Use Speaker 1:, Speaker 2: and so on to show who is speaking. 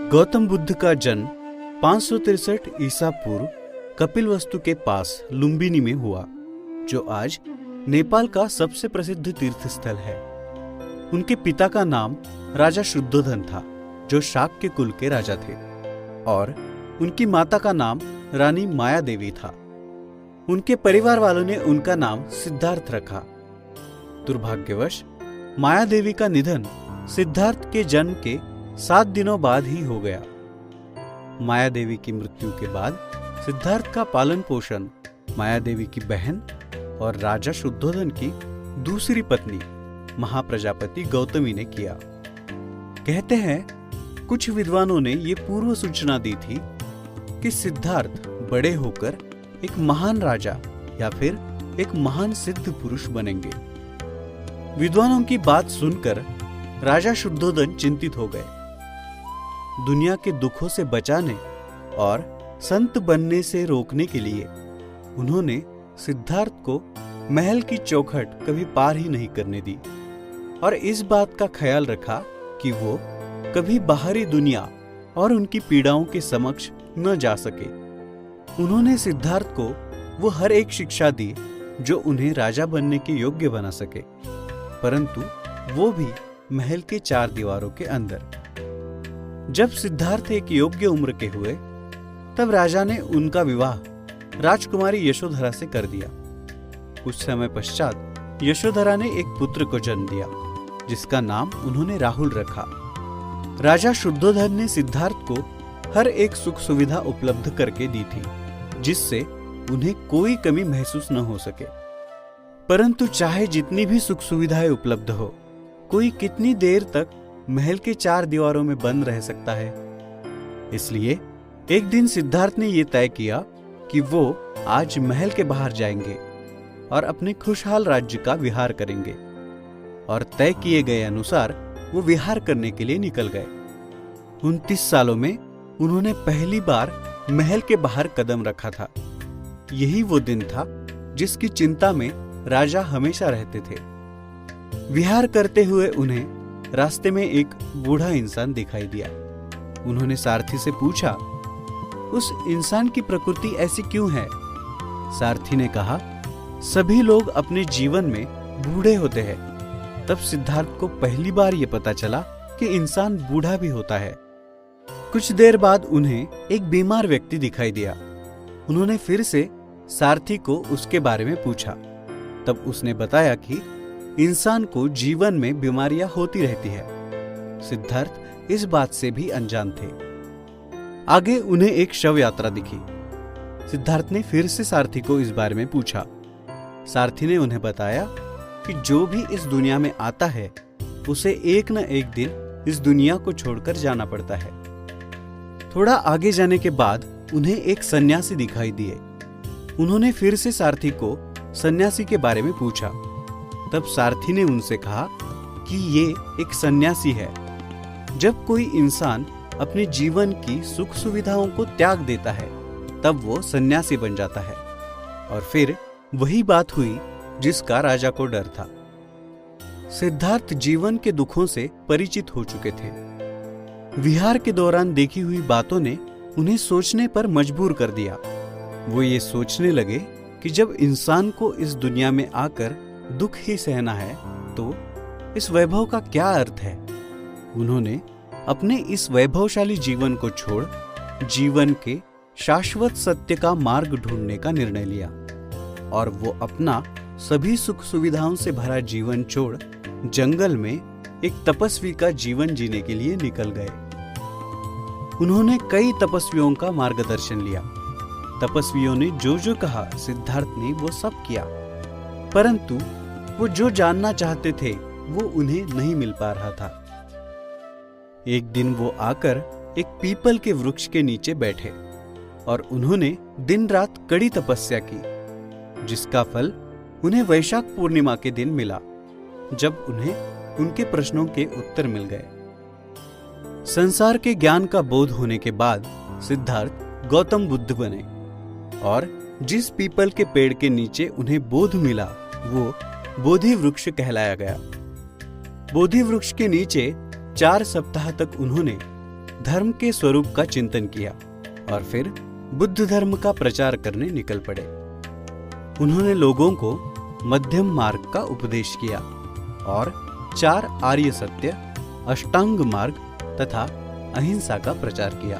Speaker 1: गौतम बुद्ध का जन्म 563 ईसा पूर्व कपिलवस्तु के पास लुम्बिनी में हुआ, जो आज नेपाल का सबसे प्रसिद्ध तीर्थ स्थल है। उनके पिता का नाम राजा शुद्धोधन था, जो शाक्य कुल के राजा थे, और उनकी माता का नाम रानी माया देवी था। उनके परिवार वालों ने उनका नाम सिद्धार्थ रखा। दुर्भाग्यवश माया देवी का निधन सिद्धार्थ के जन्म के 7 दिनों बाद ही हो गया। माया देवी की मृत्यु के बाद सिद्धार्थ का पालन पोषण माया देवी की बहन और राजा शुद्धोधन की दूसरी पत्नी महाप्रजापति गौतमी ने किया। कहते हैं कुछ विद्वानों ने ये पूर्व सूचना दी थी कि सिद्धार्थ बड़े होकर एक महान राजा या फिर एक महान सिद्ध पुरुष बनेंगे। विद्वानों की बात सुनकर राजा शुद्धोधन चिंतित हो गए। दुनिया के दुखों से बचाने और संत बनने से रोकने के लिए उन्होंने सिद्धार्थ को महल की चौखट कभी पार ही नहीं करने दी, और इस बात का ख्याल रखा कि वो कभी बाहरी दुनिया और उनकी पीड़ाओं के समक्ष न जा सके। उन्होंने सिद्धार्थ को वो हर एक शिक्षा दी जो उन्हें राजा बनने के योग्य बना सके, परंतु वो भी महल के 4 दीवारों के अंदर। जब सिद्धार्थ एक योग्य उम्र के हुए, तब राजा ने उनका विवाह राजकुमारी यशोधरा से कर दिया। कुछ समय पश्चात यशोधरा ने एक पुत्र को जन्म दिया, जिसका नाम उन्होंने राहुल रखा। राजा शुद्धोधन ने सिद्धार्थ को हर एक सुख सुविधा उपलब्ध करके दी थी, जिससे उन्हें कोई कमी महसूस न हो सके। परंतु चाहे जितनी भी सुख सुविधाएं उपलब्ध हो, कोई कितनी देर तक महल के 4 दीवारों में बंद रह सकता है। इसलिए एक दिन सिद्धार्थ ने यह तय किया कि वो आज महल के बाहर जाएंगे और अपने खुशहाल राज्य का विहार करेंगे, और तय किए गए अनुसार वो विहार करने के लिए निकल गए। 29 सालों में उन्होंने पहली बार महल के बाहर कदम रखा था। यही वो दिन था जिसकी चिंता में राजा हमेशा रहते थे। विहार करते हुए उन्हें रास्ते में एक बूढ़ा इंसान दिखाई दिया। उन्होंने सारथी से पूछा, उस इंसान की प्रकृति ऐसी क्यों है? सारथी ने कहा, सभी लोग अपने जीवन में बूढ़े होते हैं। तब सिद्धार्थ को पहली बार यह पता चला कि इंसान बूढ़ा भी होता है। कुछ देर बाद उन्हें एक बीमार व्यक्ति दिखाई दिया। उन्होंने फिर से सारथी को उसके बारे में पूछा। तब उसने बताया कि इंसान को जीवन में बीमारियां होती रहती है। सिद्धार्थ इस बात से भी अनजान थे। आगे उन्हें एक शव यात्रा दिखी। सिद्धार्थ ने फिर से सारथी को इस बारे में पूछा। सारथी ने उन्हें बताया कि जो भी इस दुनिया में आता है, उसे एक न एक दिन इस दुनिया को छोड़कर जाना पड़ता है। थोड़ा आगे जाने के बाद उन्हें एक सन्यासी दिखाई दिए। उन्होंने फिर से सारथी को सन्यासी के बारे में पूछा। तब सारथी ने उनसे कहा कि ये एक सन्यासी है। जब कोई इंसान अपने जीवन की सुख सुविधाओं को त्याग देता है, तब वो सन्यासी बन जाता है। और फिर वही बात हुई जिसका राजा को डर था। सिद्धार्थ जीवन के दुखों से परिचित हो चुके थे। विहार के दौरान देखी हुई बातों ने उन्हें सोचने पर मजबूर कर दिया। वो ये सोचने लगे कि जब इंसान को इस दुनिया में आकर दुख ही सहना है, तो इस वैभव का क्या अर्थ है? उन्होंने अपने इस वैभवशाली जीवन को छोड़ जीवन के शाश्वत सत्य का मार्ग ढूंढने का निर्णय लिया, और वो अपना सभी सुख सुविधाओं से भरा जीवन छोड़ जंगल में एक तपस्वी का जीवन जीने के लिए निकल गए। उन्होंने कई तपस्वियों का मार्गदर्शन लिया। तपस्वियों ने जो जो कहा, सिद्धार्थ ने वो सब किया, परंतु वो जो जानना चाहते थे वो उन्हें नहीं मिल पा रहा था। एक दिन वो आकर एक पीपल के वृक्ष के नीचे बैठे और उन्होंने दिन रात कड़ी तपस्या की, जिसका फल उन्हें वैशाख पूर्णिमा के दिन मिला, जब उन्हें उनके प्रश्नों के उत्तर मिल गए। संसार के ज्ञान का बोध होने के बाद सिद्धार्थ गौतम बुद्ध बने, और जिस पीपल के पेड़ के नीचे उन्हें बोध मिला वो बोधि वृक्ष कहलाया गया। बोधि वृक्ष के नीचे 4 सप्ताह तक उन्होंने धर्म के स्वरूप का चिंतन किया और फिर बुद्ध धर्म का प्रचार करने निकल पड़े। उन्होंने लोगों को मध्यम मार्ग का उपदेश किया और 4 आर्य सत्य, अष्टांग मार्ग तथा अहिंसा का प्रचार किया।